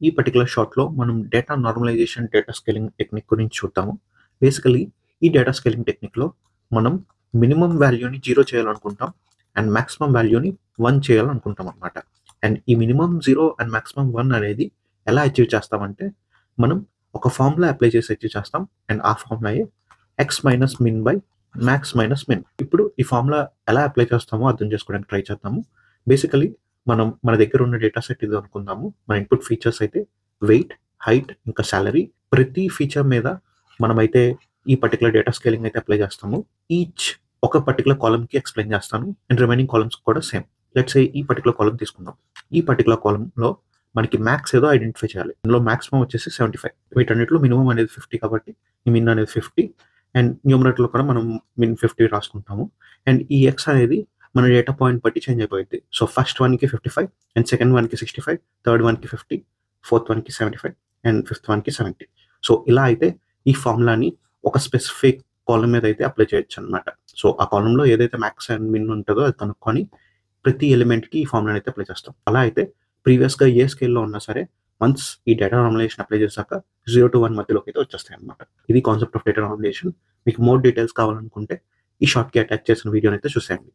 ఈ పర్టిక్యులర్ షార్ట్‌లో మనం data normalisation, data scaling technique గురించి చూద్దాము. బేసికల్లీ ఈ డేటా స్కేలింగ్ టెక్నిక్‌లో మనం మినిమమ్ వాల్యూని 0 చేయాలనుకుంటాం అండ్ మాక్సిమం వాల్యూని 1 చేయాలనుకుంటాం అనమాట. అండ్ ఈ మినిమమ్ 0 అండ్ మాక్సిమం 1 అనేది ఎలా అచీవ్ చేస్తామంటే, మనం ఒక ఫార్ములా అప్లై చేసి అచీవ్ చేస్తాం. అండ్ ఆ ఫార్ములాయే x minus min by max minus min. ఇప్పుడు ఈ ఫార్ములా ఎలా అప్లై చేస్తామో అర్థం చేసుకోవడానికి ట్రై చేద్దాము. బేసికల్లీ మన దగ్గర ఉన్న డేటా సెట్ ఇది అనుకుందాము. మన ఇన్పుట్ ఫీచర్స్ అయితే వెయిట్, హైట్, ఇంకా సాలరీ. ప్రతి ఫీచర్ మీద మనమైతే ఈ పర్టికులర్ డేటా స్కేలింగ్ అయితే అప్లై చేస్తాము. ఈచ్ ఒక పర్టికులర్ కాలమ్‌కి ఎక్స్‌ప్లెయిన్ చేస్తాను. అండ్ రిమైనింగ్ కాలమ్స్ కూడా సేమ్. లెట్స్ సే ఈ పర్టికులర్ కాలమ్ తీసుకుందాం. ఈ పర్టికులర్ కాలమ్‌లో మనకి మ్యాక్స్ ఏదో ఐడెంటిఫై చేయాలి. ఇందులో మాక్సిమం వచ్చేసి 75. వీటన్నిటిలో మినిమమ్ అనేది 50 కాబట్టి ఈ మిన్ అనేది 50 అండ్ న్యూమరేటర్‌లో కూడా మనం మిన్ 50 రాసుకుంటాము. అండ్ ఈ ఎక్స్ అనేది మన డేటా పాయింట్ బట్టి చేంజ్ అయిపోద్ది. సో ఫస్ట్ వన్‌కి 55 అండ్ సెకండ్ వన్‌కి 65, థర్డ్ వన్‌కి 50, ఫోర్త్ వన్‌కి 75 అండ్ ఫిఫ్త్ వన్‌కి 70. సో ఇలా అయితే ఈ ఫార్ములాని ఒక స్పెసిఫిక్ కాలమ్ మీద అయితే అప్లై చేయొచ్చనమాట. సో ఆ కాలమ్‌లో ఏదైతే మ్యాక్స్ అండ్ మిన్ ఉంటదో అది కనుక్కొని ప్రతి ఎలిమెంట్‌కి ఈ ఫార్ములాని అయితే అప్లై చేస్తాం. అలా అయితే ప్రీవియస్‌గా ఏ స్కేల్‌లో ఉన్నా సరే వన్స్ ఈ డేటా నార్మలైజేషన్ అప్లై చేశాక 0-1 మధ్యలోకి అయితే వచ్చేస్తాయన్నమాట. ఇది కాన్సెప్ట్ ఆఫ్ డేటా నార్మలైజేషన్. మీకు మోర్ డీటెయిల్స్ కావాలనుకుంటే ఈ షార్ట్‌కి అటాచ్ చేసిన వీడియోనైతే చూసేయండి.